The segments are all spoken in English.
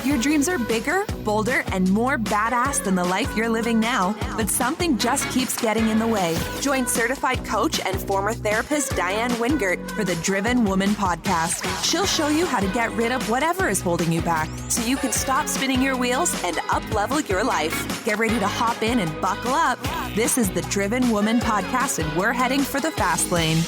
Your dreams are bigger, bolder, and more badass than the life you're living now, but something just keeps getting in the way. Join certified coach and former therapist Diane Wingert for the Driven Woman podcast. She'll show you how to get rid of whatever is holding you back so you can stop spinning your wheels and up-level your life. Get ready to hop in and buckle up. This is the Driven Woman podcast, and we're heading for the fast lane.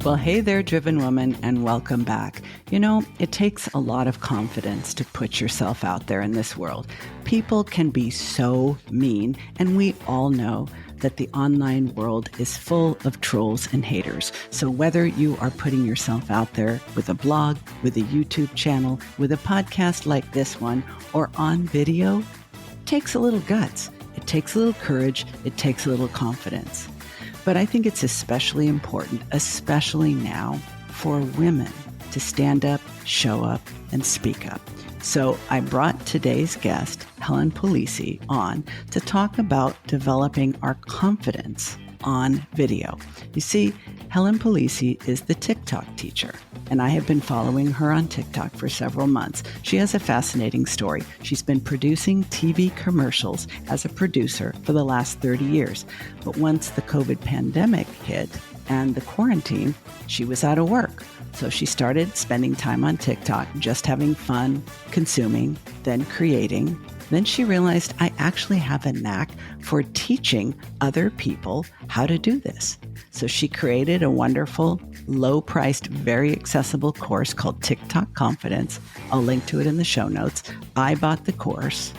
Well, hey there, Driven Woman, and welcome back. You know, it takes a lot of confidence to put yourself out there in this world. People can be so mean, and we all know that the online world is full of trolls and haters. So whether you are putting yourself out there with a blog, with a YouTube channel, with a podcast like this one, or on video, it takes a little guts. It takes a little courage. It takes a little confidence. But I think it's especially important, especially now, for women to stand up, show up, and speak up. So I brought today's guest, Helen Polise, on to talk about developing our confidence on video. You see, Helen Polise is the TikTok teacher, and I have been following her on TikTok for several months. She has a fascinating story. She's been producing TV commercials as a producer for the last 30 years. But once the COVID pandemic hit and the quarantine, she was out of work. So she started spending time on TikTok, just having fun, consuming, then creating. Then she realized I actually have a knack for teaching other people how to do this. So she created a wonderful, low-priced, very accessible course called TikTok Confidence. I'll link to it in the show notes. I bought the course,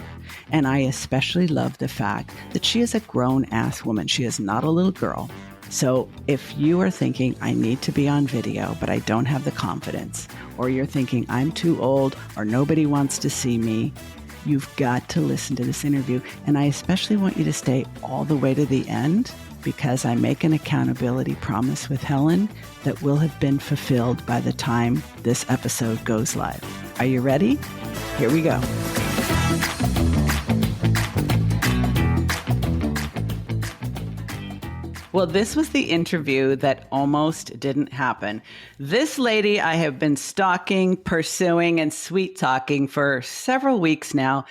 and I especially love the fact that she is a grown-ass woman. She is not a little girl. So if you are thinking, I need to be on video, but I don't have the confidence, or you're thinking, I'm too old, or nobody wants to see me, you've got to listen to this interview. And I especially want you to stay all the way to the end, because I make an accountability promise with Helen that will have been fulfilled by the time this episode goes live. Are you ready? Here we go. Well, this was the interview that almost didn't happen. This lady I have been stalking, pursuing, and sweet talking for several weeks now.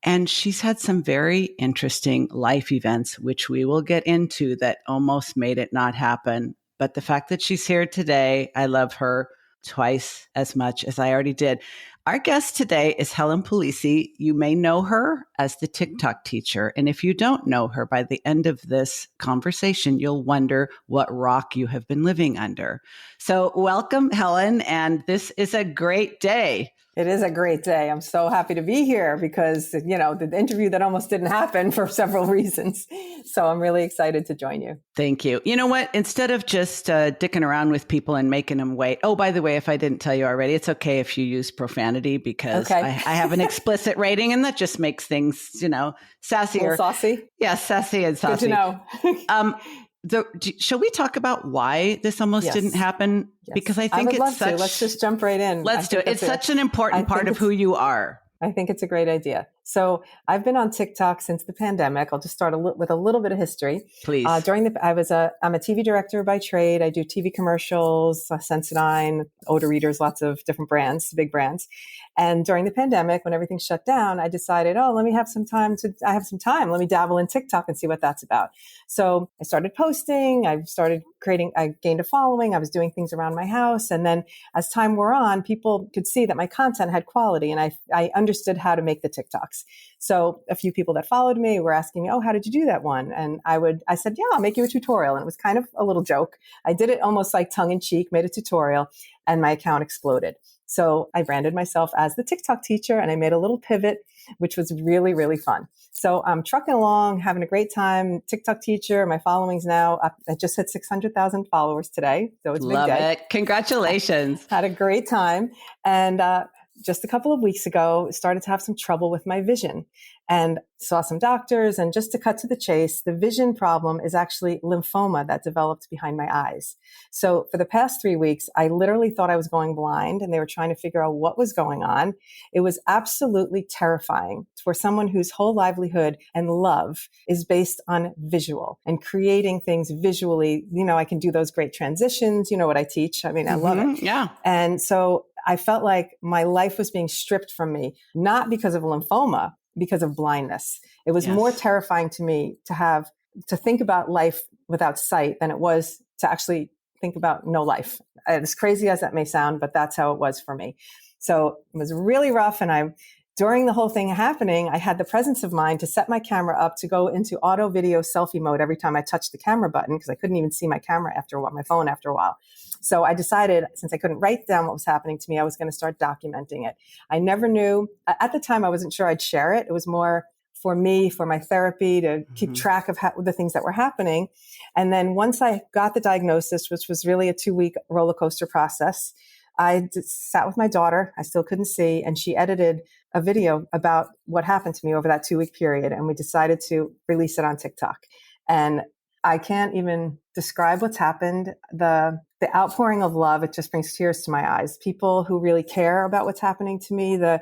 And she's had some very interesting life events, which we will get into, that almost made it not happen. But the fact that she's here today, I love her twice as much as I already did. Our guest today is Helen Polise. You may know her as the TikTok teacher. And if you don't know her, by the end of this conversation, you'll wonder what rock you have been living under. So welcome, Helen. And this is a great day. It is a great day. I'm so happy to be here because, you know, the interview that almost didn't happen for several reasons. So I'm really excited to join you. Thank you. You know what? Instead of just dicking around with people and making them wait. Oh, by the way, if I didn't tell you already, it's okay if you use profanity because I have an explicit rating, and that just makes things, you know, sassier. Saucy? Yeah, sassy and saucy. Good to know. Shall we talk about why this almost didn't happen? Yes. Because I think Let's just jump right in. Let's do it. It's such an important part of who you are. I think it's a great idea. So I've been on TikTok since the pandemic. I'll just start with a little bit of history. Please. I'm a TV director by trade. I do TV commercials, Sensodyne, odor readers, lots of different brands, big brands. And during the pandemic, when everything shut down, I decided, I have some time. Let me dabble in TikTok and see what that's about. So I started posting. I gained a following. I was doing things around my house. And then as time wore on, people could see that my content had quality, and I understood how to make the TikToks. So a few people that followed me were asking me, how did you do that one? And I said, I'll make you a tutorial. And it was kind of a little joke. I did it almost like tongue in cheek, made a tutorial, and my account exploded. So I branded myself as the TikTok teacher, and I made a little pivot, which was really, really fun. So I'm trucking along, having a great time. TikTok teacher, my following's now up. I just hit 600,000 followers today. So it's a big day. Love it. Congratulations. Had a great time. And just a couple of weeks ago, started to have some trouble with my vision and saw some doctors. And just to cut to the chase, the vision problem is actually lymphoma that developed behind my eyes. So for the past 3 weeks, I literally thought I was going blind and they were trying to figure out what was going on. It was absolutely terrifying for someone whose whole livelihood and love is based on visual and creating things visually. You know, I can do those great transitions. You know what I teach. I mean, I love it. Yeah. And so I felt like my life was being stripped from me, not because of lymphoma, because of blindness. It was more terrifying to me to think about life without sight than it was to actually think about no life. As crazy as that may sound, but that's how it was for me. So it was really rough. And during the whole thing happening, I had the presence of mind to set my camera up to go into auto video selfie mode every time I touched the camera button, because I couldn't even see my camera my phone after a while. So I decided, since I couldn't write down what was happening to me, I was going to start documenting it. I never knew, at the time, I wasn't sure I'd share it. It was more for me, for my therapy, to keep track of the things that were happening. And then once I got the diagnosis, which was really a 2-week roller coaster process, I just sat with my daughter. I still couldn't see. And she edited a video about what happened to me over that 2-week period. And we decided to release it on TikTok. And I can't even describe what's happened. The outpouring of love, it just brings tears to my eyes. People who really care about what's happening to me, the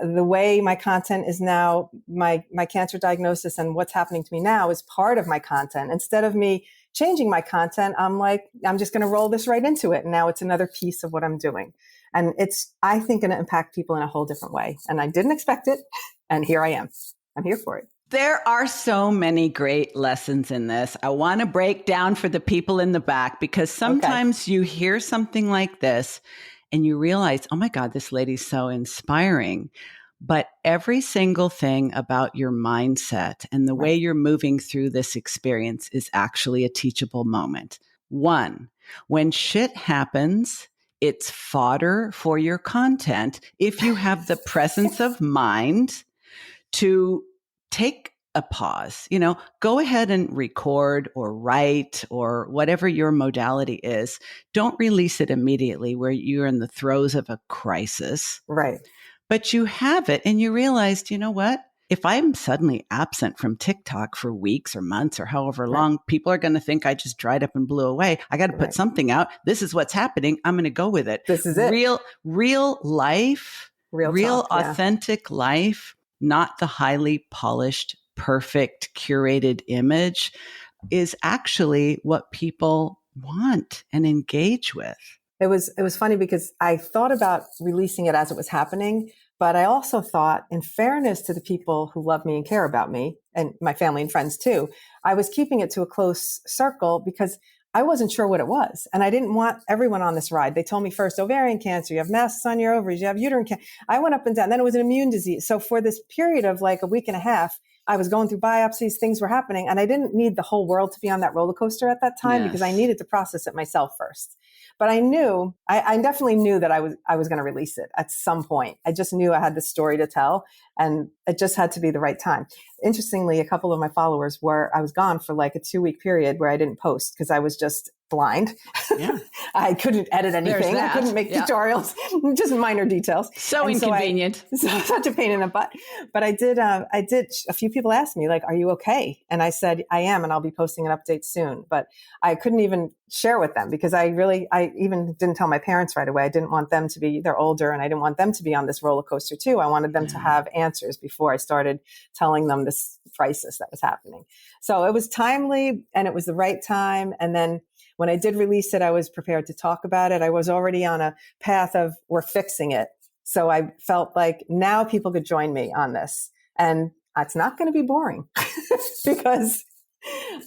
way my content is now, my cancer diagnosis and what's happening to me now is part of my content. Instead of me changing my content, I'm just going to roll this right into it. And now it's another piece of what I'm doing. And it's, I think, going to impact people in a whole different way. And I didn't expect it. And here I am. I'm here for it. There are so many great lessons in this. I want to break down for the people in the back, because sometimes you hear something like this and you realize, oh my God, this lady's so inspiring. But every single thing about your mindset and the way you're moving through this experience is actually a teachable moment. One, when shit happens, it's fodder for your content if you have the presence of mind to take a pause. Go ahead and record or write or whatever your modality is. Don't release it immediately where you're in the throes of a crisis. Right. But you have it and you realized, you know what? If I'm suddenly absent from TikTok for weeks or months or however long, people are going to think I just dried up and blew away. I got to put something out. This is what's happening. I'm going to go with it. This is it. Real life, real authentic life, not the highly polished, perfect, curated image, is actually what people want and engage with. It was funny because I thought about releasing it as it was happening, but I also thought, in fairness to the people who love me and care about me, and my family and friends too, I was keeping it to a close circle because I wasn't sure what it was. And I didn't want everyone on this ride. They told me first, ovarian cancer, you have masses on your ovaries, you have uterine cancer. I went up and down. Then it was an immune disease. So for this period of like a week and a half, I was going through biopsies, things were happening, and I didn't need the whole world to be on that roller coaster at that time because I needed to process it myself first. But I knew, I definitely knew that I was going to release it at some point. I just knew I had this story to tell, and it just had to be the right time. Interestingly, a couple of my followers I was gone for like a 2-week period where I didn't post because I was just blind. Yeah. I couldn't edit anything. I couldn't make tutorials, just minor details. So inconvenient. Such a pain in the butt. But I did, a few people asked me, like, are you okay? And I said, I am, and I'll be posting an update soon. But I couldn't even share with them because I even didn't tell my parents right away. I didn't want them to be, they're older, and I didn't want them to be on this roller coaster too. I wanted them to have answers before I started telling them this crisis that was happening. So it was timely and it was the right time. And then when I did release it, I was prepared to talk about it. I was already on a path of we're fixing it. So I felt like now people could join me on this. And it's not going to be boring because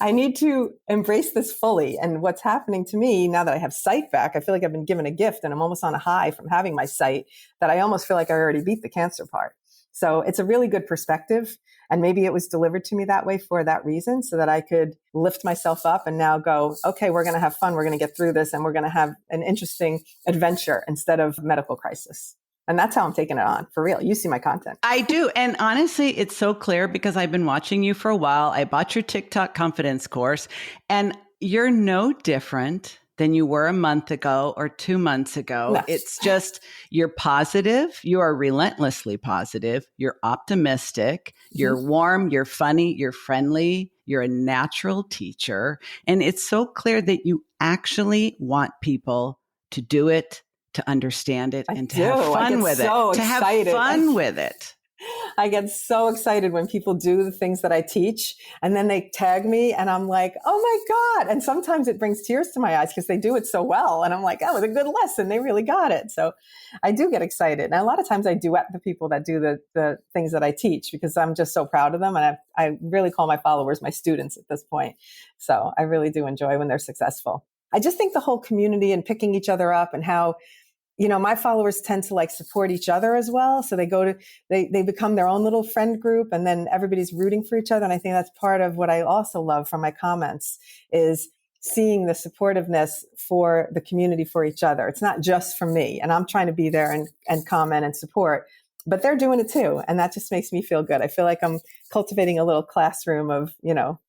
I need to embrace this fully. And what's happening to me now that I have sight back, I feel like I've been given a gift and I'm almost on a high from having my sight that I almost feel like I already beat the cancer part. So it's a really good perspective. And maybe it was delivered to me that way for that reason, so that I could lift myself up and now go, okay, we're going to have fun. We're going to get through this and we're going to have an interesting adventure instead of medical crisis. And that's how I'm taking it on, for real. You see my content. I do. And honestly, it's so clear because I've been watching you for a while. I bought your TikTok confidence course and you're no different than you were a month ago or 2 months ago. No. It's just you're positive. You are relentlessly positive. You're optimistic. You're warm. You're funny. You're friendly. You're a natural teacher. And it's so clear that you actually want people to do it, to understand it, and to have fun with it. To have fun with it. I get so excited when people do the things that I teach and then they tag me and I'm like, oh my God. And sometimes it brings tears to my eyes because they do it so well. And I'm like, that was a good lesson. They really got it. So I do get excited. And a lot of times I duet the people that do the things that I teach because I'm just so proud of them. And I really call my followers my students at this point. So I really do enjoy when they're successful. I just think the whole community and picking each other up and how, my followers tend to like support each other as well. So they become their own little friend group and then everybody's rooting for each other. And I think that's part of what I also love from my comments is seeing the supportiveness for the community for each other. It's not just for me. And I'm trying to be there and comment and support, but they're doing it too. And that just makes me feel good. I feel like I'm cultivating a little classroom of,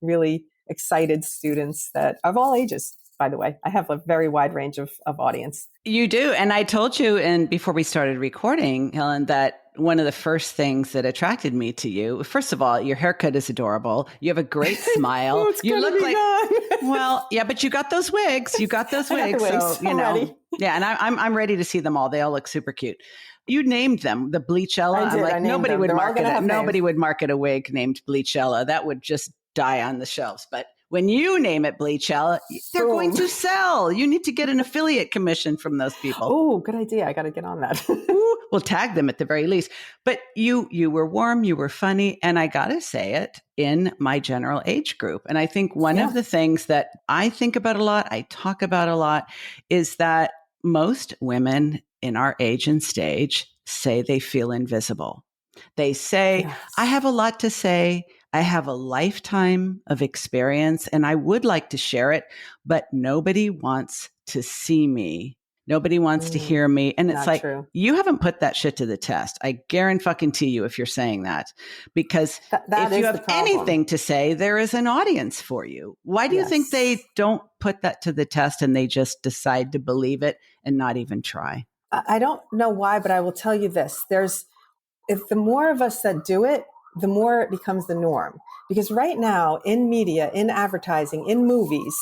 really excited students that of all ages. By the way, I have a very wide range of audience. You do. And I told you, and before we started recording, Helen, that one of the first things that attracted me to you, first of all, your haircut is adorable. You have a great smile. You look like, well, yeah, but you got those wigs. You got those wigs. So, ready. Yeah. And I'm ready to see them all. They all look super cute. You named them the Bleachella. I'm like, nobody would market it. Nobody would market a wig named Bleachella. That would just die on the shelves. But when you name it Bleachella, they're going to sell. You need to get an affiliate commission from those people. Oh, good idea. I got to get on that. We'll tag them at the very least. But you were warm, you were funny, and I got to say it, in my general age group. And I think one of the things that I think about a lot, I talk about a lot, is that most women in our age and stage say they feel invisible. They say, I have a lot to say. I have a lifetime of experience and I would like to share it, but nobody wants to see me. Nobody wants to hear me. And it's like, you haven't put that shit to the test. I guarantee you if you're saying that, because if you have anything to say, there is an audience for you. Why do you think they don't put that to the test and they just decide to believe it and not even try? I don't know why, but I will tell you this. If the more of us that do it, the more it becomes the norm. Because right now in media, in advertising, in movies,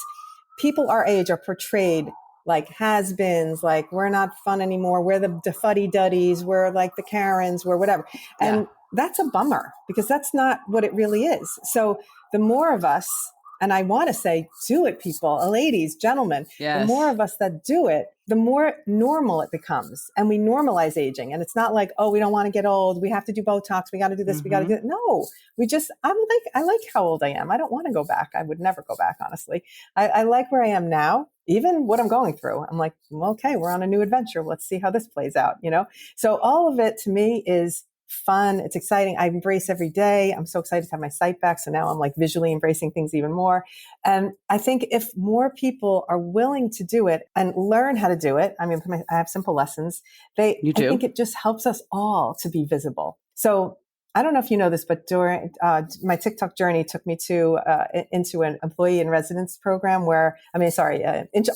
people our age are portrayed like has-beens, like we're not fun anymore. We're the fuddy-duddies. We're like the Karens. We're whatever. And that's a bummer because that's not what it really is. So the more of us, and I want to say, do it, people, ladies, gentlemen, the more of us that do it, the more normal it becomes. And we normalize aging. And it's not like, oh, we don't want to get old. We have to do Botox. We got to do this. We got to do that. No, I like how old I am. I don't want to go back. I would never go back, honestly. I like where I am now, even what I'm going through. I'm like, well, okay, we're on a new adventure. Let's see how this plays out, So all of it to me is fun. It's exciting. I embrace every day. I'm so excited to have my sight back. So now I'm like visually embracing things even more. And I think if more people are willing to do it and learn how to do it, I mean, I have simple lessons. I think it just helps us all to be visible. So I don't know if you know this, but during my TikTok journey took me into an employee in residence program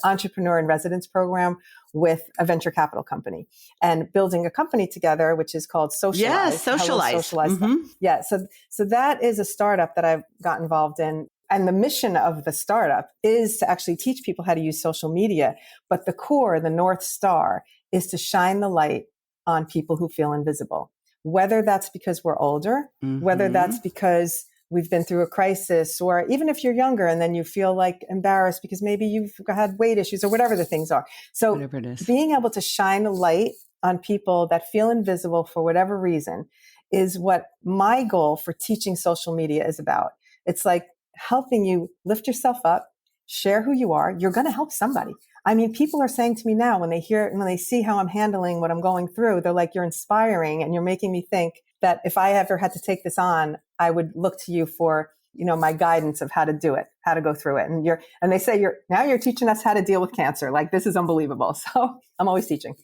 entrepreneur in residence program with a venture capital company and building a company together, which is called Socialize. Yes, Socialize. Mm-hmm. Yeah. So that is a startup that I've got involved in. And the mission of the startup is to actually teach people how to use social media. But the core, the North Star, is to shine the light on people who feel invisible. Whether that's because we're older, whether that's because we've been through a crisis, or even if you're younger and then you feel like embarrassed because maybe you've had weight issues or whatever the things are. So being able to shine a light on people that feel invisible for whatever reason is what my goal for teaching social media is about. It's like helping you lift yourself up, share who you are. You're going to help somebody. I mean, people are saying to me now when they see how I'm handling what I'm going through, they're like, you're inspiring and you're making me think that if I ever had to take this on, I would look to you for, my guidance of how to do it, how to go through it. And they say you're teaching us how to deal with cancer. Like, this is unbelievable. So I'm always teaching.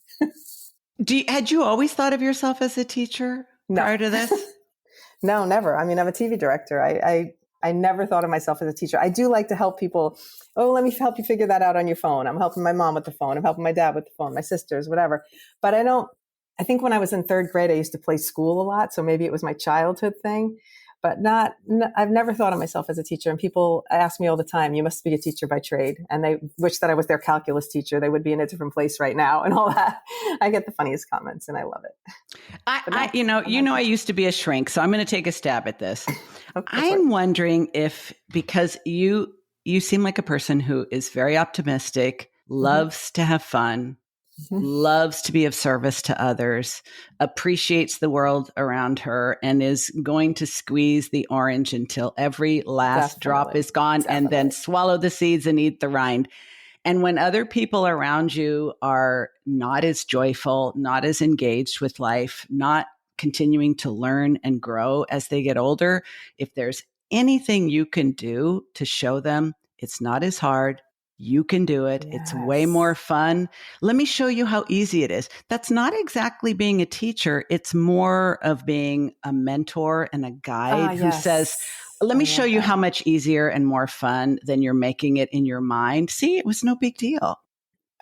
Had you always thought of yourself as a teacher prior to this? No, never. I mean, I'm a TV director. I I never thought of myself as a teacher. I do like to help people. Oh, let me help you figure that out on your phone. I'm helping my mom with the phone. I'm helping my dad with the phone, my sisters, whatever. But I think when I was in third grade, I used to play school a lot. So maybe it was my childhood thing, but I've never thought of myself as a teacher. And people ask me all the time, you must be a teacher by trade. And they wish that I was their calculus teacher. They would be in a different place right now and all that. I get the funniest comments and I love it. I used to be a shrink, so I'm going to take a stab at this. Okay, I'm wondering if, because you seem like a person who is very optimistic, loves to have fun, loves to be of service to others, appreciates the world around her, and is going to squeeze the orange until every last drop is gone and then swallow the seeds and eat the rind. And when other people around you are not as joyful, not as engaged with life, not continuing to learn and grow as they get older, if there's anything you can do to show them it's not as hard, you can do it. Yes. It's way more fun. Let me show you how easy it is. That's not exactly being a teacher. It's more of being a mentor and a guide who says, let me show you how much easier and more fun than you're making it in your mind. See, it was no big deal.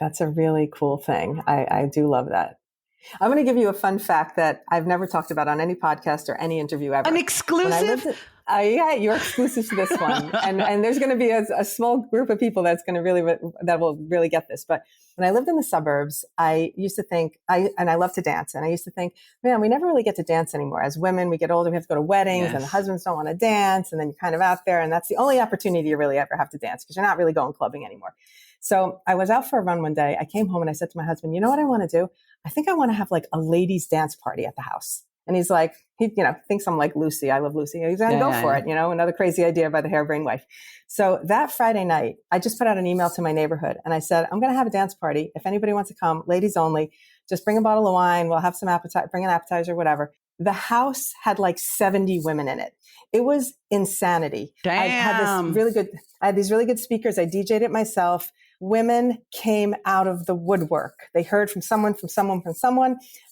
That's a really cool thing. I do love that. I'm going to give you a fun fact that I've never talked about on any podcast or any interview ever. An exclusive? Yeah, you're exclusive to this one. And there's going to be a small group of people that will really get this. But when I lived in the suburbs, I used to think, I love to dance. And I used to think, man, we never really get to dance anymore. As women, we get older, we have to go to weddings and the husbands don't want to dance. And then you're kind of out there. And that's the only opportunity you really ever have to dance because you're not really going clubbing anymore. So I was out for a run one day. I came home and I said to my husband, you know what I want to do? I think I want to have like a ladies' dance party at the house. And he's like, he thinks I'm like Lucy. I love Lucy. He's going to go for it. Another crazy idea by the harebrained wife. So that Friday night, I just put out an email to my neighborhood and I said, I'm going to have a dance party. If anybody wants to come, ladies only, just bring a bottle of wine. We'll have some bring an appetizer, whatever. The house had like 70 women in it. It was insanity. Damn. I had these really good speakers. I DJ'd it myself. Women came out of the woodwork. They heard from someone.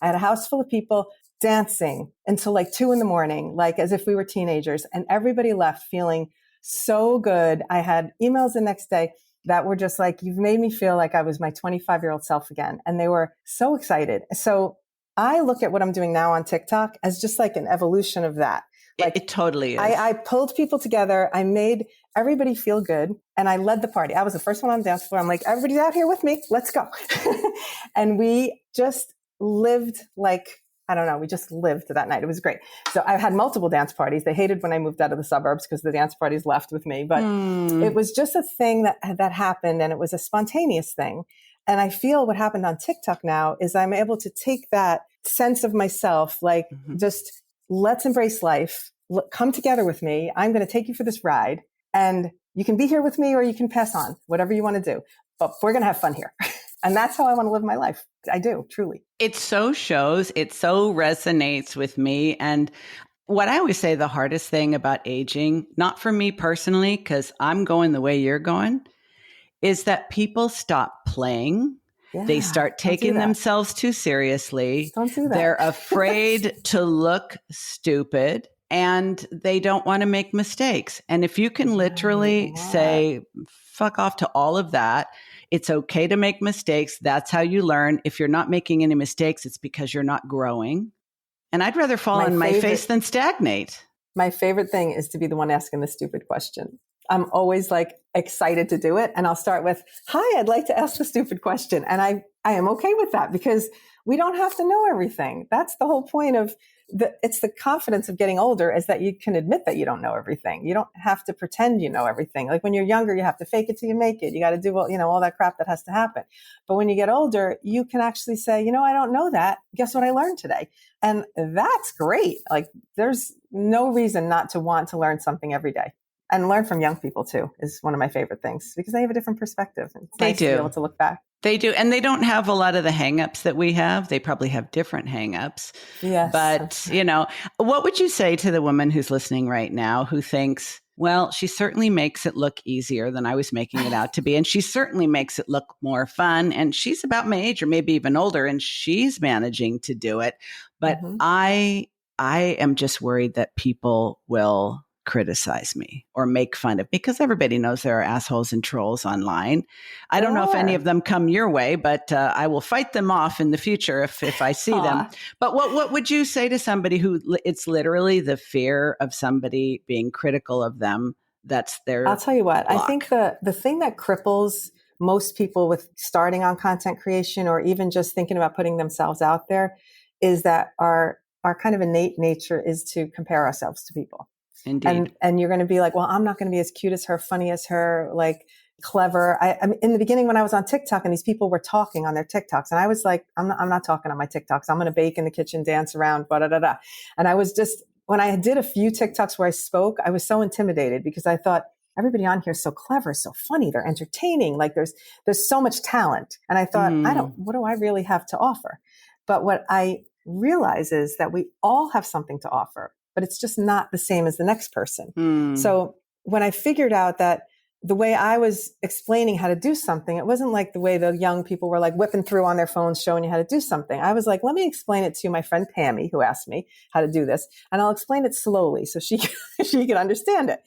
I had a house full of people dancing until like 2 a.m, like as if we were teenagers. And everybody left feeling so good. I had emails the next day that were just like, you've made me feel like I was my 25-year-old self again. And they were so excited. So I look at what I'm doing now on TikTok as just like an evolution of that. Like, it totally is. I pulled people together. I made everybody feel good. And I led the party. I was the first one on the dance floor. I'm like, everybody's out here with me. Let's go. And we just lived we just lived that night. It was great. So I had multiple dance parties. They hated when I moved out of the suburbs because the dance parties left with me. But it was just a thing that happened. And it was a spontaneous thing. And I feel what happened on TikTok now is I'm able to take that sense of myself, like just let's embrace life. Come together with me. I'm going to take you for this ride. And you can be here with me or you can pass on, whatever you want to do. But we're going to have fun here. And that's how I want to live my life. I do, truly. It so shows, it so resonates with me. And what I always say, the hardest thing about aging, not for me personally, because I'm going the way you're going, is that people stop playing. Yeah, they start taking themselves too seriously. Don't do that. They're afraid to look stupid. And they don't want to make mistakes. And if you can literally say, fuck off to all of that, it's okay to make mistakes. That's how you learn. If you're not making any mistakes, it's because you're not growing. And I'd rather fall on my face than stagnate. My favorite thing is to be the one asking the stupid question. I'm always like excited to do it. And I'll start with, hi, I'd like to ask the stupid question. And I am okay with that because we don't have to know everything. That's the whole point of it's the confidence of getting older is that you can admit that you don't know everything. You don't have to pretend you know everything. Like when you're younger, you have to fake it till you make it. You got to do all that crap that has to happen. But when you get older, you can actually say, I don't know that. Guess what I learned today? And that's great. Like there's no reason not to want to learn something every day. And learn from young people too is one of my favorite things because they have a different perspective. It's nice to be able to look back. They do. And they don't have a lot of the hangups that we have. They probably have different hangups. Yes. But, what would you say to the woman who's listening right now who thinks, well, she certainly makes it look easier than I was making it out to be. And she certainly makes it look more fun. And she's about my age or maybe even older and she's managing to do it. But I am just worried that people will criticize me or make fun of, because everybody knows there are assholes and trolls online. I don't know if any of them come your way, but I will fight them off in the future if I see them. But what would you say to somebody who it's literally the fear of somebody being critical of them? That's their I'll tell you what, block. I think the thing that cripples most people with starting on content creation or even just thinking about putting themselves out there is that our kind of innate nature is to compare ourselves to people. Indeed. And you're going to be like, well, I'm not going to be as cute as her, funny as her, like clever. I mean, in the beginning when I was on TikTok and these people were talking on their TikToks and I was like, I'm not talking on my TikToks. I'm going to bake in the kitchen, dance around, blah, blah, blah, blah. And I was just, when I did a few TikToks where I spoke, I was so intimidated because I thought, everybody on here is so clever, so funny. They're entertaining. Like there's so much talent. And I thought, what do I really have to offer? But what I realize is that we all have something to offer, but it's just not the same as the next person. So when I figured out that the way I was explaining how to do something, it wasn't like the way the young people were like whipping through on their phones showing you how to do something. I was like, let me explain it to my friend Pammy, who asked me how to do this, and I'll explain it slowly so she could understand it.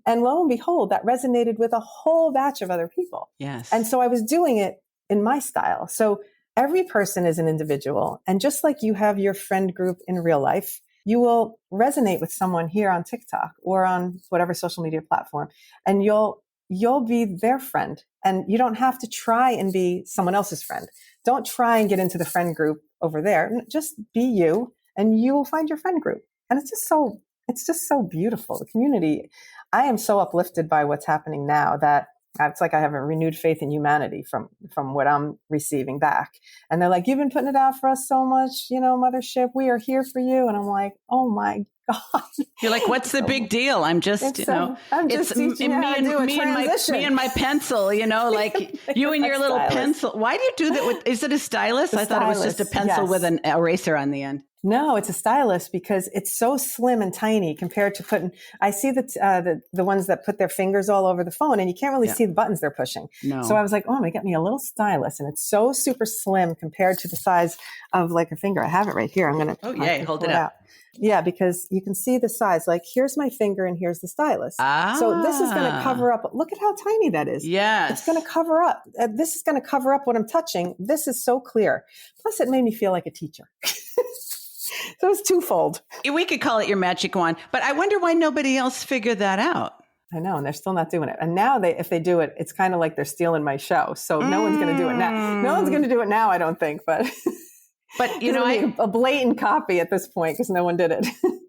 And lo and behold, that resonated with a whole batch of other people. Yes. And so I was doing it in my style. So every person is an individual. And just like you have your friend group in real life, you will resonate with someone here on TikTok or on whatever social media platform, and you'll be their friend. And you don't have to try and be someone else's friend. Don't try and get into the friend group over there. Just be you and you will find your friend group. And it's just so beautiful. The community, I am so uplifted by what's happening now that it's like I have a renewed faith in humanity from what I'm receiving back. And they're like, you've been putting it out for us so much, mothership, we are here for you. And I'm like, oh my God. You're like, what's the big deal? I'm just, I'm just teaching you how to do a transition. Me and my pencil, like you and your little pencil. Why do you do that? Is it a stylus? I thought it was just a pencil with an eraser on the end. No, it's a stylus because it's so slim and tiny compared to I see the ones that put their fingers all over the phone and you can't really see the buttons they're pushing. No. So I was like, oh, I'm going to get me a little stylus, and it's so super slim compared to the size of like a finger. I have it right here. I'm going to hold it up. Yeah, because you can see the size. Like here's my finger and here's the stylus. So this is going to cover up. Look at how tiny that is. Yes. It's going to cover up. This is going to cover up what I'm touching. This is so clear. Plus it made me feel like a teacher. So it's twofold. We could call it your magic wand, but I wonder why nobody else figured that out. I know, and they're still not doing it. And now if they do it, it's kind of like they're stealing my show. So no one's going to do it now. No one's going to do it now, I don't think. But a blatant copy at this point because no one did it.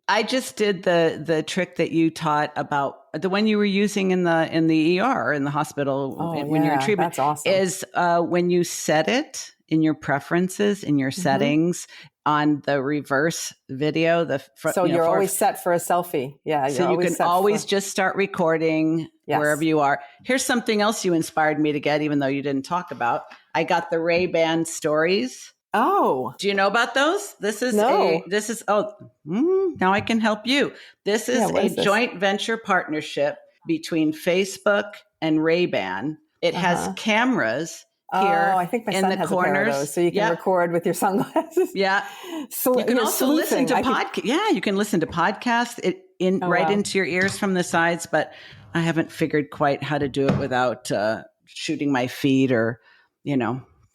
I just did the trick that you taught about the one you were using in the ER in the hospital when you're in treatment. That's awesome. Is when you set it in your preferences, in your settings on the reverse video. So you're always set for a selfie. Yeah. So you can always just start recording wherever you are. Here's something else you inspired me to get, even though you didn't talk about. I got the Ray-Ban stories. Oh, do you know about those? Now I can help you. This is a joint venture partnership between Facebook and Ray-Ban. It has cameras here I think my son in the has corners, a pair of those, so you can record with your sunglasses. Yeah. So you can also listen to you can listen to podcasts into your ears from the sides, but I haven't figured quite how to do it without shooting my feet or,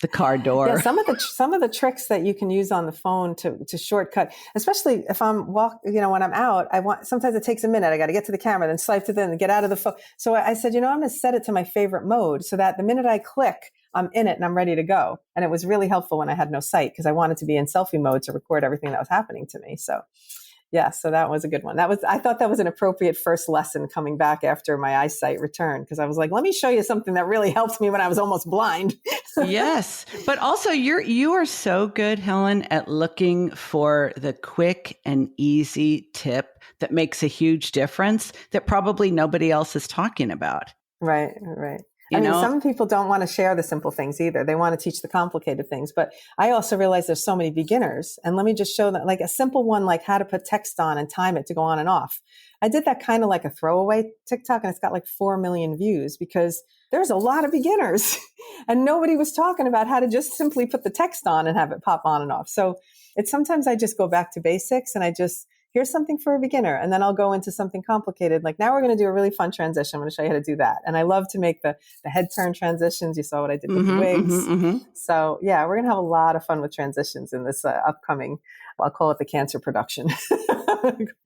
the car door. Yeah, some of the tricks that you can use on the phone to shortcut, especially if I'm when I'm out, sometimes it takes a minute. I got to get to the camera, then swipe to then get out of the phone. So I said, I'm going to set it to my favorite mode so that the minute I click, I'm in it and I'm ready to go. And it was really helpful when I had no sight because I wanted to be in selfie mode to record everything that was happening to me. So so that was a good one. I thought that was an appropriate first lesson coming back after my eyesight returned because I was like, let me show you something that really helped me when I was almost blind. Yes. But also you are so good, Helen, at looking for the quick and easy tip that makes a huge difference that probably nobody else is talking about. Right. Some people don't want to share the simple things either. They want to teach the complicated things. But I also realize there's so many beginners. And let me just show that like a simple one, like how to put text on and time it to go on and off. I did that kind of like a throwaway TikTok and it's got like 4 million views because there's a lot of beginners and nobody was talking about how to just simply put the text on and have it pop on and off. So sometimes I just go back to basics and I just here's something for a beginner. And then I'll go into something complicated. Like now we're going to do a really fun transition. I'm going to show you how to do that. And I love to make the head turn transitions. You saw what I did with the wigs. So yeah, we're going to have a lot of fun with transitions in this upcoming, I'll call it the cancer production.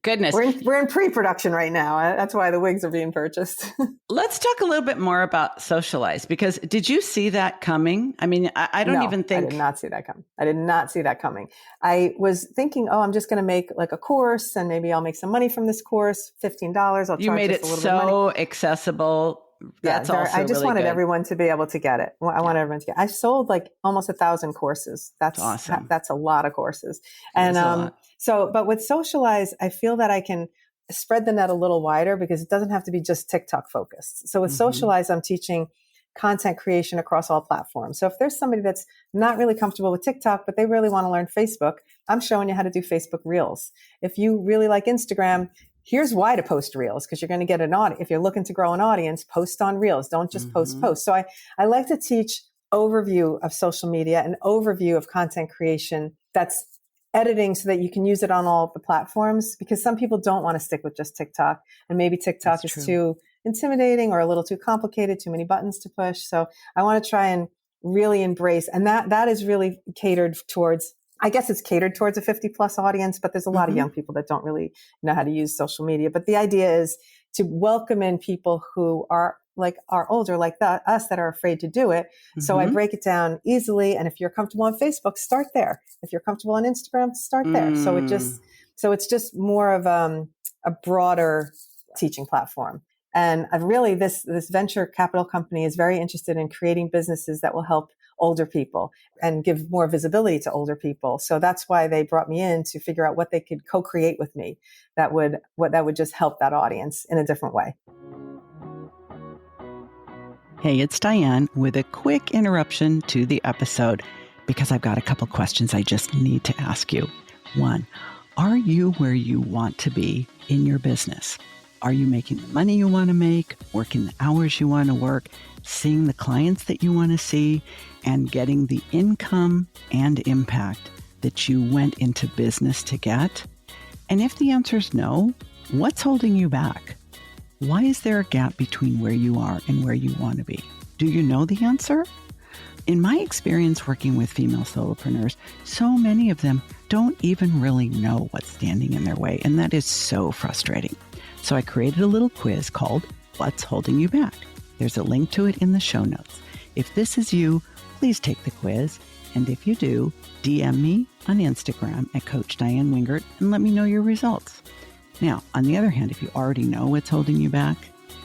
Goodness. We're in pre-production right now. That's why the wigs are being purchased. Let's talk a little bit more about Socialize, because did you see that coming? I mean, I don't even think. I did not see that coming. I did not see that coming. I was thinking, I'm just going to make like a course and maybe I'll make some money from this course, $15. I'll charge you made it just a little bit of money. Accessible. That's also I just really wanted good. everyone to be able to get it. I wanted everyone to get it. I sold like almost 1,000 courses. That's awesome. That's a lot of courses. And but with Socialize, I feel that I can spread the net a little wider because it doesn't have to be just TikTok focused. So with Socialize, I'm teaching content creation across all platforms. So if there's somebody that's not really comfortable with TikTok, but they really want to learn Facebook, I'm showing you how to do Facebook Reels. If you really like Instagram, here's why to post Reels, because you're going to get an audience. If you're looking to grow an audience, post on Reels. Don't just post. So I like to teach overview of social media, an overview of content creation that's editing so that you can use it on all of the platforms, because some people don't want to stick with just TikTok. And maybe TikTok is too intimidating or a little too complicated, too many buttons to push. So I want to try and really embrace. And that is really catered towards, I guess it's catered towards a 50 plus audience, but there's a lot of young people that don't really know how to use social media. But the idea is to welcome in people who are older, like us that are afraid to do it. So I break it down easily. And if you're comfortable on Facebook, start there. If you're comfortable on Instagram, start there. So it's just more of a broader teaching platform. And I've really, this venture capital company is very interested in creating businesses that will help older people and give more visibility to older people. So that's why they brought me in to figure out what they could co-create with me that would just help that audience in a different way. Hey, it's Diane with a quick interruption to the episode because I've got a couple questions I just need to ask you. One, are you where you want to be in your business? Are you making the money you want to make, working the hours you want to work, seeing the clients that you want to see, and getting the income and impact that you went into business to get? And if the answer is no, what's holding you back? Why is there a gap between where you are and where you want to be? Do you know the answer? In my experience working with female solopreneurs, so many of them don't even really know what's standing in their way, and that is so frustrating. So I created a little quiz called What's Holding You Back? There's a link to it in the show notes. If this is you, please take the quiz. And if you do, DM me on Instagram at Coach Diane Wingert and let me know your results. Now, on the other hand, if you already know what's holding you back,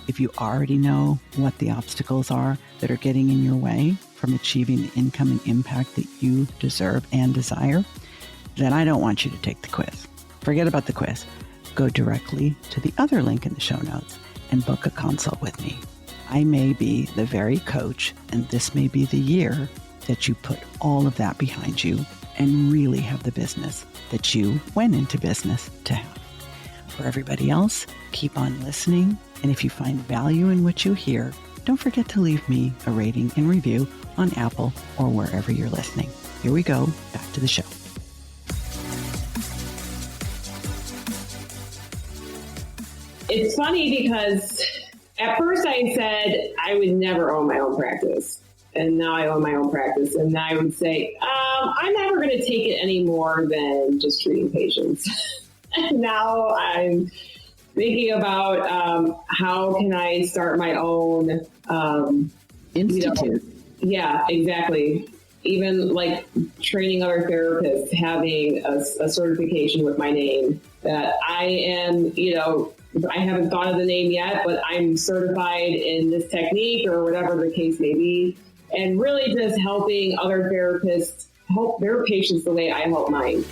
if you already know what the obstacles are that are getting in your way from achieving the income and impact that you deserve and desire, then I don't want you to take the quiz. Forget about the quiz. Go directly to the other link in the show notes and book a consult with me. I may be the very coach, and this may be the year that you put all of that behind you and really have the business that you went into business to have. For everybody else, keep on listening. And if you find value in what you hear, don't forget to leave me a rating and review on Apple or wherever you're listening. Here we go. Back to the show. It's funny because at first I said I would never own my own practice. And now I own my own practice. And I would say, I'm never going to take it any more than just treating patients. And now I'm thinking about how can I start my own institute. Yeah, exactly. Even like training other therapists, having a certification with my name that I am, I haven't thought of the name yet, but I'm certified in this technique or whatever the case may be. And really just helping other therapists help their patients the way I help mine.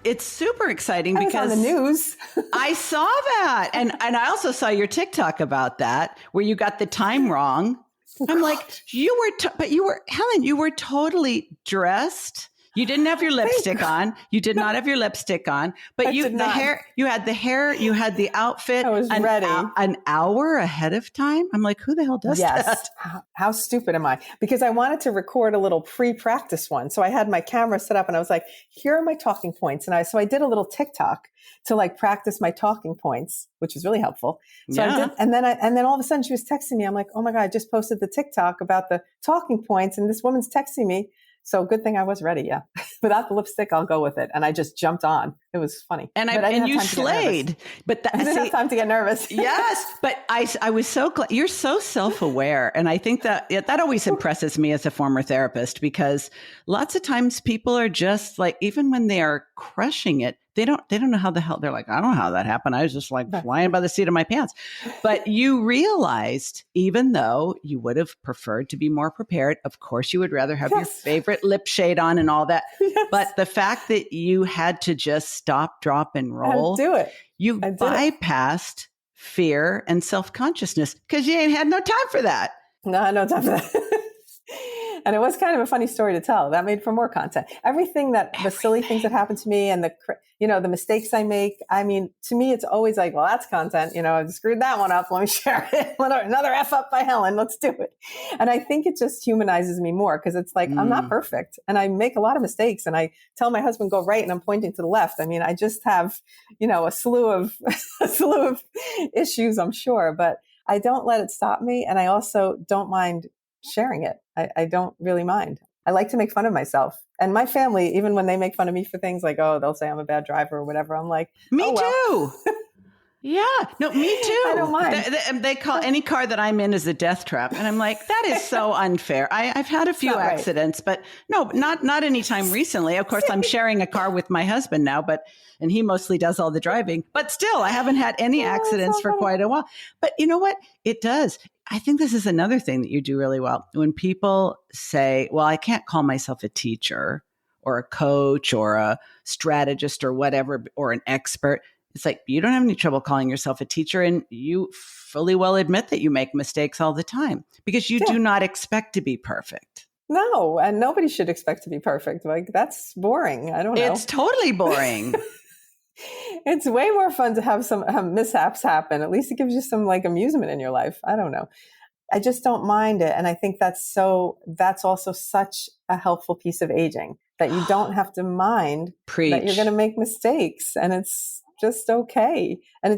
It's super exciting because because on the news. I saw that. And I also saw your TikTok about that where you got the time wrong. I'm like, Helen, you were totally dressed. You didn't have your lipstick on. You did not have your lipstick on, but you had the hair, you had the outfit. I was ready. An hour ahead of time. I'm like, who the hell does that? How stupid am I? Because I wanted to record a little pre-practice one. So I had my camera set up and I was like, here are my talking points. And I did a little TikTok to like practice my talking points, which was really helpful. So I did, and then all of a sudden she was texting me. I'm like, oh my God, I just posted the TikTok about the talking points and this woman's texting me. So good thing I was ready. Yeah. Without the lipstick, I'll go with it. And I just jumped on. It was funny. And you slayed. But I didn't have time to get nervous. Yes. But I was so glad. You're so self-aware. And I think that always impresses me as a former therapist, because lots of times people are just like, even when they are crushing it, they don't know how the hell. They're like, I don't know how that happened. I was just like flying by the seat of my pants. But you realized, even though you would have preferred to be more prepared, of course you would rather have your favorite lip shade on and all that. Yes. But the fact that you had to just stop, drop, and roll, do it. You bypassed fear and self-consciousness because you ain't had no time for that. No time for that. And it was kind of a funny story to tell. That made for more content. The silly things that happen to me and the mistakes I make. I mean, to me, it's always like, well, that's content. I screwed that one up. Let me share it. Another F up by Helen. Let's do it. And I think it just humanizes me more because it's like, I'm not perfect and I make a lot of mistakes. And I tell my husband, go right. And I'm pointing to the left. I mean, I just have, a slew of issues, I'm sure, but I don't let it stop me. And I also don't mind sharing it. I don't really mind. I like to make fun of myself. And my family, even when they make fun of me for things like, oh, they'll say I'm a bad driver or whatever, I'm like, me too. Yeah. No, me too. I don't mind. They call any car that I'm in is a death trap. And I'm like, that is so unfair. I've had a few accidents, but no, not anytime recently. Of course, I'm sharing a car with my husband now, and he mostly does all the driving, but still I haven't had any accidents for quite a while. But you know what? It does. I think this is another thing that you do really well. When people say, well, I can't call myself a teacher or a coach or a strategist or whatever, or an expert. It's like, you don't have any trouble calling yourself a teacher, and you fully well admit that you make mistakes all the time because you do not expect to be perfect. No, and nobody should expect to be perfect. Like, that's boring. I don't know. It's totally boring. It's way more fun to have some mishaps happen. At least it gives you some amusement in your life. I don't know. I just don't mind it. And I think that's also such a helpful piece of aging, that you don't have to mind that you're going to make mistakes, and it's just okay. And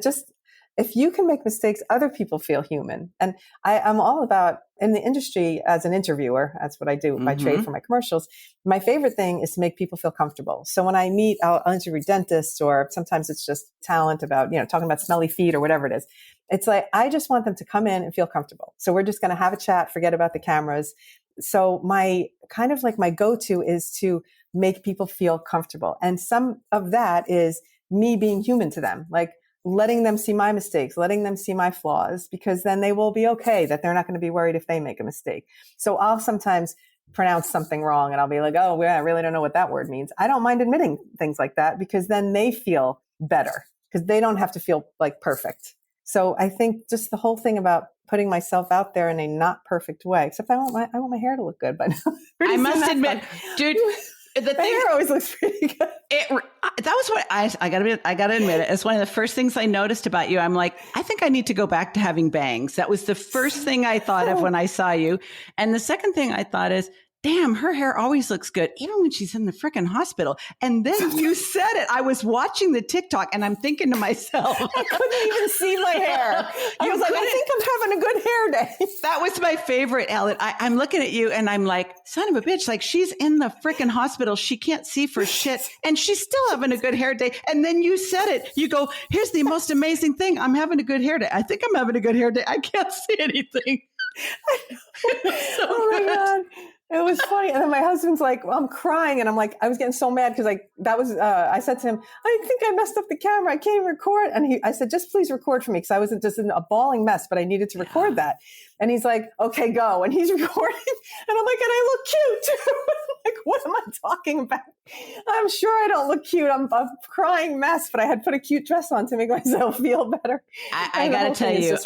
if you can make mistakes, other people feel human. And I'm all about, in the industry as an interviewer, that's what I do by trade for my commercials. My favorite thing is to make people feel comfortable. So when I meet, I'll interview dentists, or sometimes it's just talent about, talking about smelly feet or whatever it is. It's like, I just want them to come in and feel comfortable. So we're just going to have a chat, forget about the cameras. So my go-to is to make people feel comfortable. And some of that is me being human to them, like letting them see my mistakes, letting them see my flaws, because then they will be okay, that they're not going to be worried if they make a mistake. So I'll sometimes pronounce something wrong and I'll be like, oh, I really don't know what that word means. I don't mind admitting things like that, because then they feel better, because they don't have to feel like perfect. So I think just the whole thing about putting myself out there in a not perfect way, except I want my hair to look good, but I must admit, dude, the hair always looks pretty good. That was what I gotta admit it. It's one of the first things I noticed about you. I'm like, I think I need to go back to having bangs. That was the first thing I thought of when I saw you. And the second thing I thought is, damn, her hair always looks good, even when she's in the freaking hospital. And then you said it. I was watching the TikTok and I'm thinking to myself, I couldn't even see my hair. I was like, I think I'm having a good hair day. That was my favorite, Ellen. I'm looking at you and I'm like, son of a bitch, like, she's in the freaking hospital. She can't see for shit. And she's still having a good hair day. And then you said it. You go, here's the most amazing thing. I'm having a good hair day. I think I'm having a good hair day. I can't see anything. Oh my God. It was funny. And then my husband's like, well, I'm crying. And I'm like, I was getting so mad because I said to him, I think I messed up the camera. I can't even record. And I said, just please record for me, because I was just in a bawling mess, but I needed to record that. And he's like, okay, go. And he's recording. And I'm like, and I look cute too. Like, what am I talking about? I'm sure I don't look cute. I'm a crying mess, but I had put a cute dress on to make myself feel better. I got to tell you,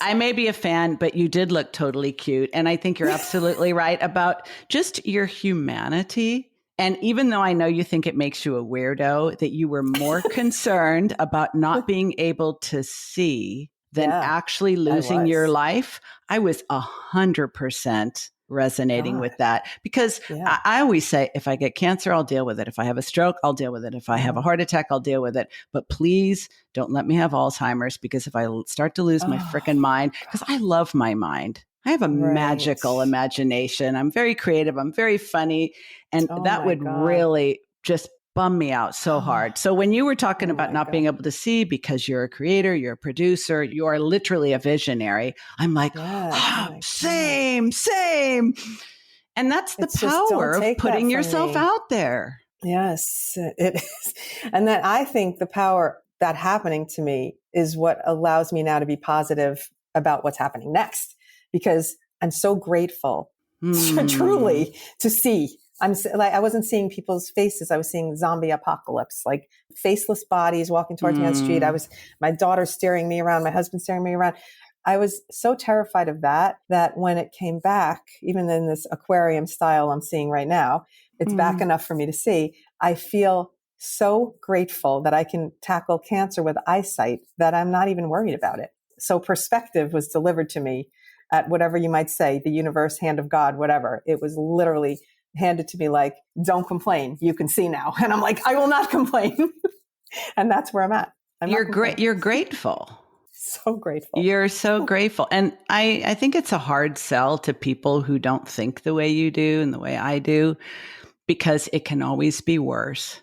I may be a fan, but you did look totally cute. And I think you're absolutely right about just your humanity And even though I know you think it makes you a weirdo, that you were more concerned about not being able to see than Yeah, actually I losing your was. life, I was 100% resonating God. with that. Because Yeah. I always say, if I get cancer, I'll deal with it. If I have a stroke, I'll deal with it. If I have a heart attack, I'll deal with it. But please don't let me have Alzheimer's, because if I start to lose my freaking Oh, mind, because I love my mind. I have a right. magical imagination. I'm very creative. I'm very funny. And Oh that my would God. really just bum me out so hard. So when you were talking Oh about my not being God. able to see because you're a creator, you're a producer, you are literally a visionary, I'm like, Yes. Oh oh, my God. same. And that's the It's just, don't power of take that putting from yourself me. out there. Yes, it is. And then I think the power that happening to me is what allows me now to be positive about what's happening next, because I'm so grateful Hmm. truly to see. Like, I wasn't seeing people's faces. I was seeing zombie apocalypse, like faceless bodies walking towards me on the street. My daughter staring me around, my husband staring me around. I was so terrified of that, that when it came back, even in this aquarium style I'm seeing right now, it's back enough for me to see. I feel so grateful that I can tackle cancer with eyesight that I'm not even worried about it. So perspective was delivered to me at whatever you might say, the universe, hand of God, whatever. It was literally handed to me like, don't complain. You can see now. And I'm like, I will not complain. And that's where I'm at. I'm You're not great. complaining. You're grateful. So grateful. You're so grateful. And I think it's a hard sell to people who don't think the way you do and the way I do, because it can always be worse.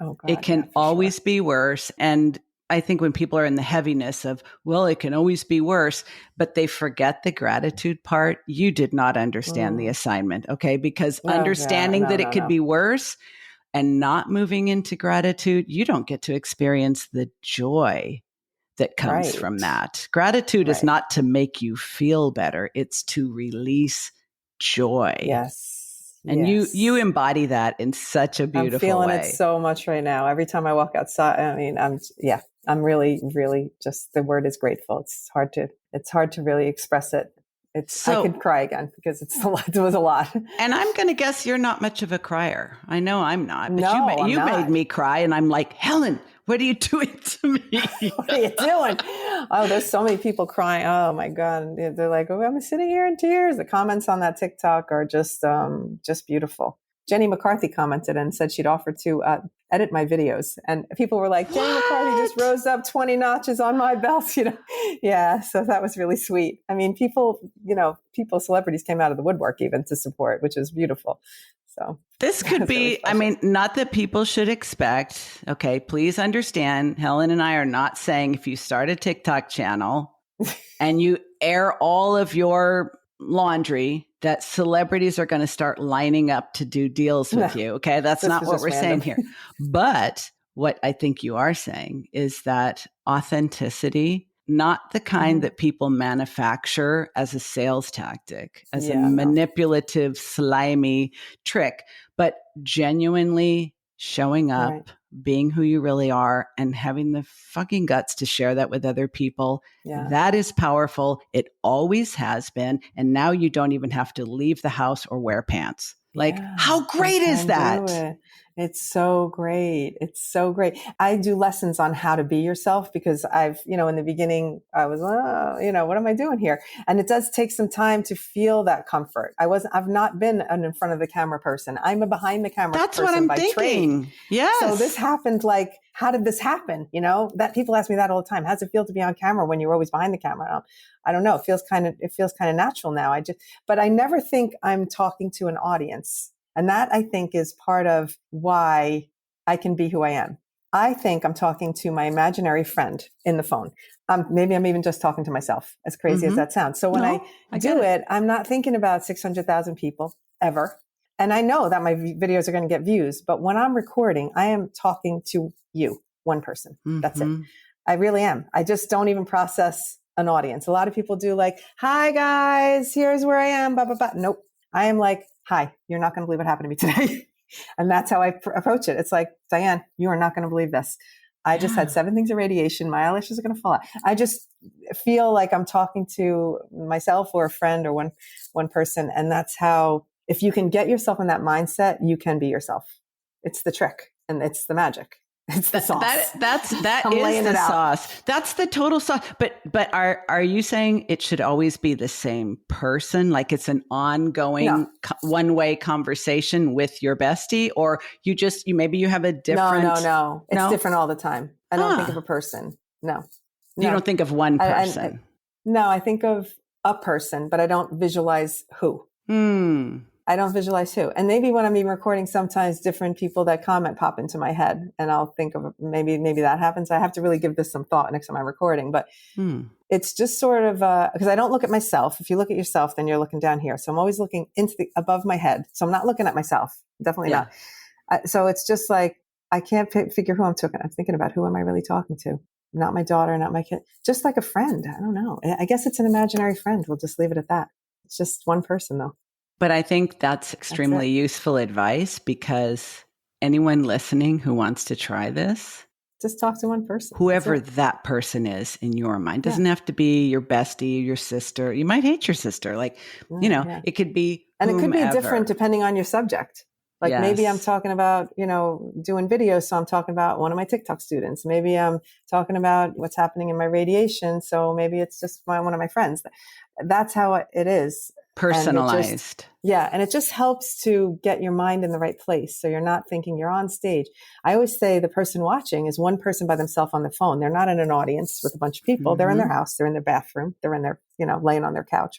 Oh It God. Yeah, can for sure. always be worse. And I think when people are in the heaviness of, well, it can always be worse, but they forget the gratitude part, you did not understand the Mm. assignment. Okay. Because No, yeah, understanding no, that it no, could no. be worse and not moving into gratitude, you don't get to experience the joy that comes from Right. that. Gratitude is Right. not to make you feel better, it's to release joy. Yes. And you Yes. embody that in such a I'm beautiful feeling it way. so much right now. Every time I walk outside, I mean, I'm really, really just, the word is grateful. It's hard to really express it. I So, could cry again because it's a lot. It was a lot. and I'm going to guess you're not much of a crier. I know I'm not, but No, I'm you made not. me cry, and I'm like, Helen, what are you doing to me? What are you doing? Oh, there's so many people crying. Oh my God. They're like, oh, I'm sitting here in tears. The comments on that TikTok are just beautiful. Jenny McCarthy commented and said she'd offer to edit my videos. And people were like, Jenny McCarthy just What? rose up 20 notches on my belt, you know? Yeah. So that was really sweet. I mean, celebrities came out of the woodwork even to support, which is beautiful. So This could that's really be, I special. mean, not that people should expect. Okay, please understand, Helen and I are not saying if you start a TikTok channel and you air all of your laundry, that celebrities are going to start lining up to do deals No, with you. Okay, that's this not was what just we're saying random. here. But what I think you are saying is that authenticity, not the kind Mhm. that people manufacture as a sales tactic, as a Yeah, no. manipulative, slimy trick, but genuinely showing Right. up, being who you really are, and having the fucking guts to share that with other people. Yeah. That is powerful. It always has been. And now you don't even have to leave the house or wear pants. Like, Yeah, how you great is can do that? it. It's so great. It's so great. I do lessons on how to be yourself because in the beginning, I was, what am I doing here? And it does take some time to feel that comfort. I've not been an in front of the camera person. I'm a behind the camera That's what person I'm by trade. thinking. So this Yes. happened like, how did this happen? That people ask me that all the time. How does it feel to be on camera when you're always behind the camera? I don't know. It feels kind of natural now. But I never think I'm talking to an audience. And that I think is part of why I can be who I am. I think I'm talking to my imaginary friend in the phone. Maybe I'm even just talking to myself, as crazy as Mm-hmm. that sounds. So when I No, I get do it. it, I'm not thinking about 600,000 people ever. And I know that my videos are going to get views, but when I'm recording, I am talking to you, one person. That's it. Mm-hmm. I really am. I just don't even process an audience. A lot of people do like, hi guys, here's where I am, blah, blah, blah. Nope. I am like, hi, you're not going to believe what happened to me today. And that's how I approach it. It's like, Diane, you are not going to believe this. I just had Yeah. 7 things of radiation. My eyelashes are going to fall out. I just feel like I'm talking to myself or a friend or one person. And that's how if you can get yourself in that mindset, you can be yourself. It's the trick and it's the magic. It's the sauce. That is the sauce. That's the total sauce. But are you saying it should always be the same person? Like it's an ongoing one-way conversation with your bestie, or maybe you have a different. No. It's different all the time. I don't think of a person. No. You don't think of one person. I think of a person, but I don't visualize who. I don't visualize who. And maybe when I'm even recording, sometimes different people that comment pop into my head and I'll think of maybe that happens. I have to really give this some thought next time I'm recording, but it's just sort of, because I don't look at myself. If you look at yourself, then you're looking down here. So I'm always looking above my head. So I'm not looking at myself. Definitely not. So it's just like, I can't figure who I'm talking. I'm thinking about who am I really talking to? Not my daughter, not my kid, just like a friend. I don't know. I guess it's an imaginary friend. We'll just leave it at that. It's just one person though. But I think that's extremely useful advice, because anyone listening who wants to try this, just talk to one person. Whoever that person is in your mind. Doesn't have to be your bestie, your sister. You might hate your sister. Like, it could be And whomever. It could be different depending on your subject. Like maybe I'm talking about, doing videos. So I'm talking about one of my TikTok students. Maybe I'm talking about what's happening in my radiation. So maybe it's just one of my friends. That's how it is. Personalized. And it just helps to get your mind in the right place. So you're not thinking you're on stage. I always say the person watching is one person by themselves on the phone. They're not in an audience with a bunch of people. Mm-hmm. They're in their house. They're in their bathroom. They're in their, laying on their couch.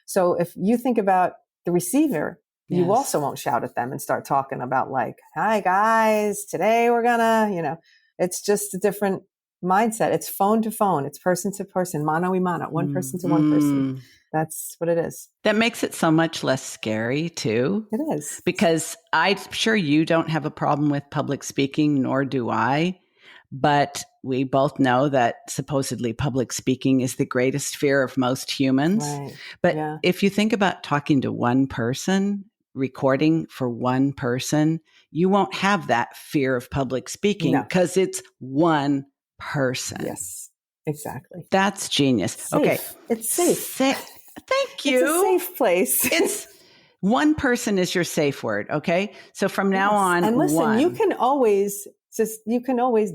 So if you think about the receiver, you also won't shout at them and start talking about like, hi guys, today we're gonna, it's just a different mindset. It's phone to phone. It's person to person, mano y mano, one person to one person. That's what it is. That makes it so much less scary too. It is. Because I'm sure you don't have a problem with public speaking, nor do I. But we both know that supposedly public speaking is the greatest fear of most humans. Right. But if you think about talking to one person, recording for one person, you won't have that fear of public speaking because it's one person. Yes, exactly. That's genius. Safe. Okay. It's safe. Thank you. It's a safe place. It's one person is your safe word. Okay. So from now on, and listen, you can always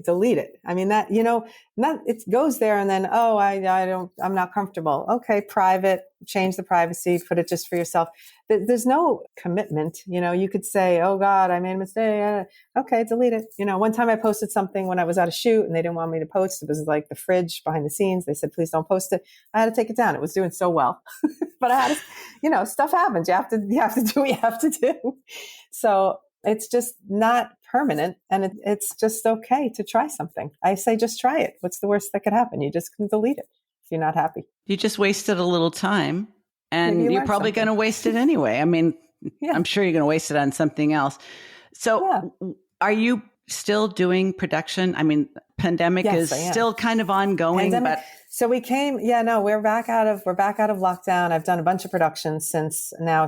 delete it. I mean that, it goes there and then, I'm not comfortable. Okay. Private, change the privacy, put it just for yourself. There's no commitment. You could say, oh God, I made a mistake. Okay. Delete it. One time I posted something when I was at a shoot and they didn't want me to post. It was like the fridge behind the scenes. They said, please don't post it. I had to take it down. It was doing so well, but I had to, stuff happens. You have to do what you have to do. So it's just not permanent, and it's just okay to try something. I say just try it. What's the worst that could happen? You just can delete it if you're not happy. You just wasted a little time, and you're probably going to waste it anyway. I mean, I'm sure you're going to waste it on something else. So are you still doing production? I mean, pandemic is still kind of ongoing, but so we came, we're back out of lockdown. I've done a bunch of productions since now.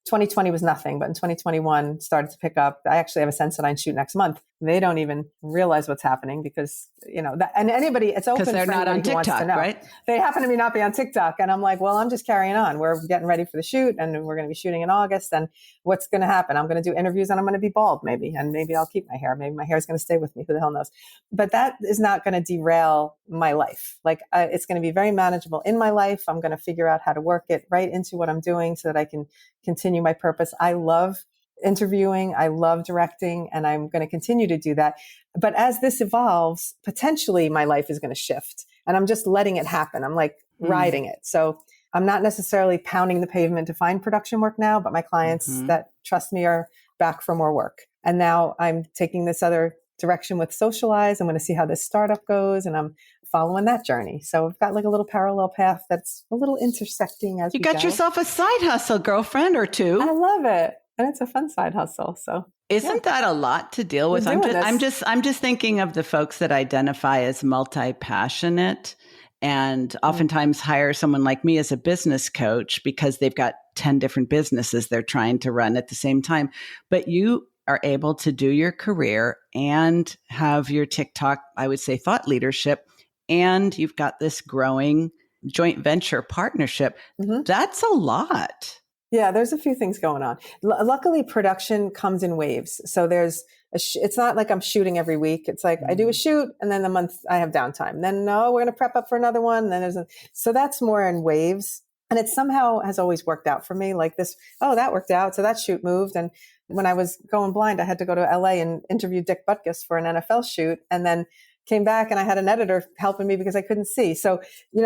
2020 was nothing, but in 2021 started to pick up. I actually have a Sensodyne shoot next month. They don't even realize what's happening because, and anybody, it's open because they're for not on TikTok, right? They happen to not be on TikTok. And I'm like, well, I'm just carrying on. We're getting ready for the shoot and we're going to be shooting in August. And what's going to happen? I'm going to do interviews and I'm going to be bald maybe. And maybe I'll keep my hair. Maybe my hair is going to stay with me. Who the hell knows? But that is not going to derail my life. Like it's going to be very manageable in my life. I'm going to figure out how to work it right into what I'm doing so that I can continue my purpose. I love interviewing. I love directing, and I'm going to continue to do that. But as this evolves, potentially my life is going to shift, and I'm just letting it happen. I'm like riding it. So I'm not necessarily pounding the pavement to find production work now, but my clients that trust me are back for more work. And now I'm taking this other direction with Socialize. I'm going to see how this startup goes, and I'm following that journey. So I've got like a little parallel path that's a little intersecting as you got yourself a side hustle, girlfriend, or two. I love it. And it's a fun side hustle. So isn't that a lot to deal with? I'm just thinking of the folks that identify as multi-passionate and oftentimes hire someone like me as a business coach because they've got 10 different businesses they're trying to run at the same time. But you are able to do your career and have your TikTok, I would say, thought leadership, and you've got this growing joint venture partnership. That's a lot. Yeah, there's a few things going on. Luckily, production comes in waves. So there's it's not like I'm shooting every week. It's like I do a shoot and then the month I have downtime. Then no, we're going to prep up for another one. And then so that's more in waves. And it somehow has always worked out for me like this. Oh, that worked out. So that shoot moved. And when I was going blind, I had to go to LA and interview Dick Butkus for an NFL shoot. And then came back and I had an editor helping me because I couldn't see. So,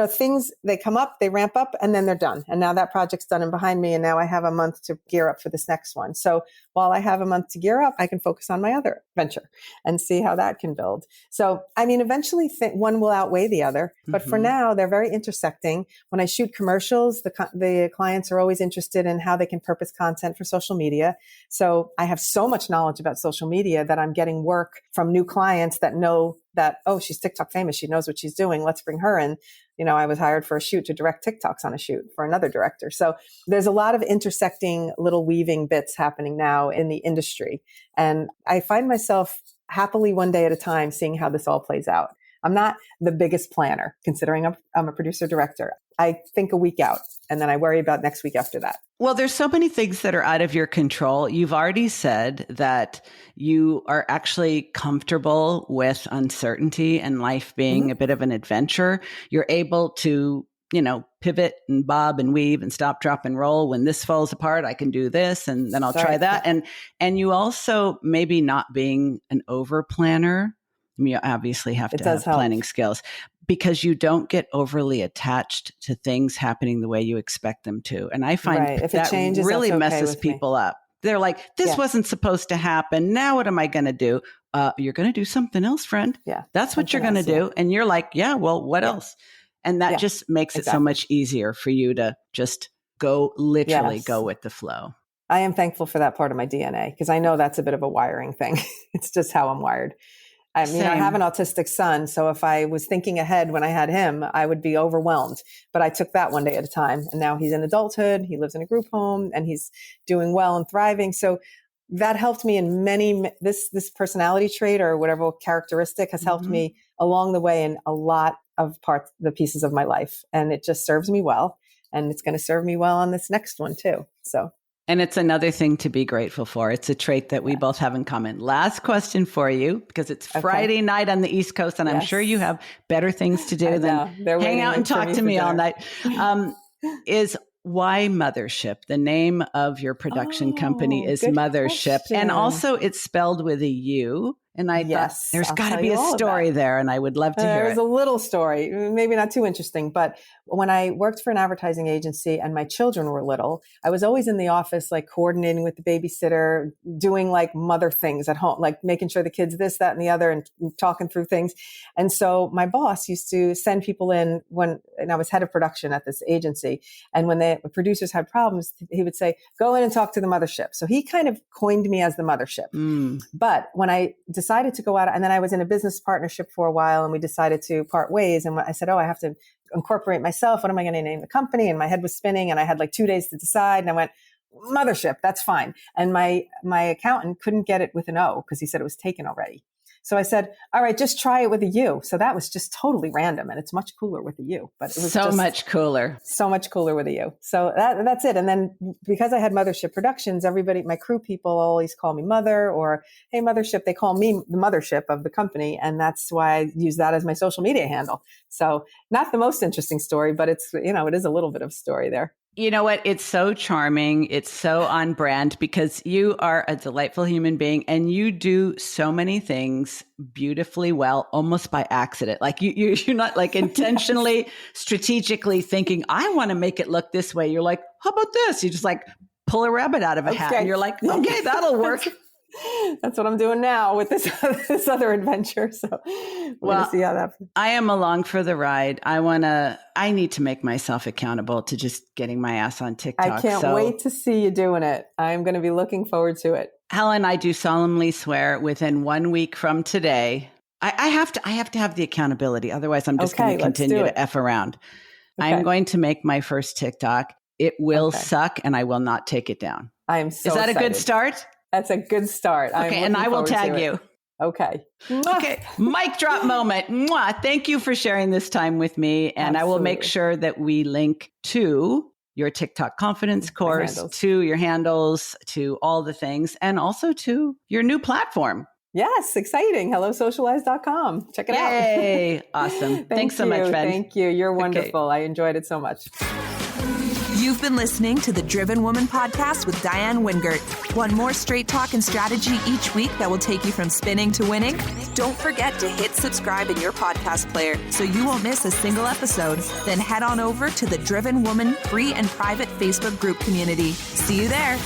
things, they come up, they ramp up, and then they're done. And now that project's done and behind me. And now I have a month to gear up for this next one. So while I have a month to gear up, I can focus on my other venture and see how that can build. So, eventually one will outweigh the other. But for now, they're very intersecting. When I shoot commercials, the clients are always interested in how they can purpose content for social media. So I have so much knowledge about social media that I'm getting work from new clients that know that, oh, she's TikTok famous. She knows what she's doing. Let's bring her in. I was hired for a shoot to direct TikToks on a shoot for another director. So there's a lot of intersecting little weaving bits happening now in the industry. And I find myself happily one day at a time seeing how this all plays out. I'm not the biggest planner considering I'm a producer director. I think a week out and then I worry about next week after that. Well, there's so many things that are out of your control. You've already said that you are actually comfortable with uncertainty and life being a bit of an adventure. You're able to, pivot and bob and weave and stop, drop and roll. When this falls apart, I can do this and then I'll try that. And you also maybe not being an over planner. You obviously have to have planning skills because you don't get overly attached to things happening the way you expect them to. And I find that changes, really messes people up. They're like, this wasn't supposed to happen. Now what am I going to do? You're going to do something else, friend. Yeah, that's what you're going to do. And you're like, what else? And that just makes it so much easier for you to just go with the flow. I am thankful for that part of my DNA because I know that's a bit of a wiring thing. It's just how I'm wired. I have an autistic son. So if I was thinking ahead when I had him, I would be overwhelmed. But I took that one day at a time. And now he's in adulthood. He lives in a group home and he's doing well and thriving. So that helped me in this personality trait or whatever characteristic has helped me along the way in a lot of the pieces of my life. And it just serves me well. And it's going to serve me well on this next one too. And it's another thing to be grateful for. It's a trait that we both have in common. Last question for you, because it's Friday night on the East Coast, and I'm sure you have better things to do than hang out and talk to me all night. Is why Mothership? The name of your production company is Mothership. Question. And also it's spelled with a U. And I thought there's got to be a story there, and I would love to hear it. There's a little story, maybe not too interesting, but when I worked for an advertising agency and my children were little, I was always in the office, like coordinating with the babysitter, doing like mother things at home, like making sure the kids this, that, and the other, and talking through things. And so my boss used to send people in and I was head of production at this agency. And when the producers had problems, he would say, go in and talk to the mothership. So he kind of coined me as the mothership. But when I decided to go out, and then I was in a business partnership for a while and we decided to part ways. And I said, I have to incorporate myself. What am I going to name the company? And my head was spinning and I had like 2 days to decide. And I went, Mothership, that's fine. And my accountant couldn't get it with an O because he said it was taken already. So I said, all right, just try it with a U. So that was just totally random. And it's much cooler with a U. But it was so much cooler with a U. So that's it. And then because I had Mothership Productions, everybody, my crew people always call me Mother or, hey, Mothership. They call me the mothership of the company. And that's why I use that as my social media handle. So not the most interesting story, but it's, it is a little bit of story there. You know what? It's so charming. It's so on brand because you are a delightful human being and you do so many things beautifully well, almost by accident. Like you're not like intentionally, strategically thinking, I want to make it look this way. You're like, how about this? You just like pull a rabbit out of a hat and you're like, okay, that'll work. That's what I'm doing now with this other adventure. So we're going to see how that. I am along for the ride. I need to make myself accountable to just getting my ass on TikTok. I can't wait to see you doing it. I'm going to be looking forward to it. Helen, I do solemnly swear within 1 week from today, I have to have the accountability. Otherwise I'm just going to continue to F around. Okay. I'm going to make my first TikTok. It will suck and I will not take it down. I am so Is that excited. A good start? That's a good start. Okay, and I will tag you. Okay. Okay. Mic drop moment. Mwah. Thank you for sharing this time with me. And Absolutely. I will make sure that we link to your TikTok confidence course, handles. to your handles, to all the things, and also to your new platform. Yes, exciting. HelloSocialize.com. Check it out. Yay. Awesome. Thanks so much, friend. Thank you. You're wonderful. I enjoyed it so much. You've been listening to the Driven Woman podcast with Diane Wingert. Want more straight talk and strategy each week that will take you from spinning to winning? Don't forget to hit subscribe in your podcast player so you won't miss a single episode. Then head on over to the Driven Woman free and private Facebook group community. See you there.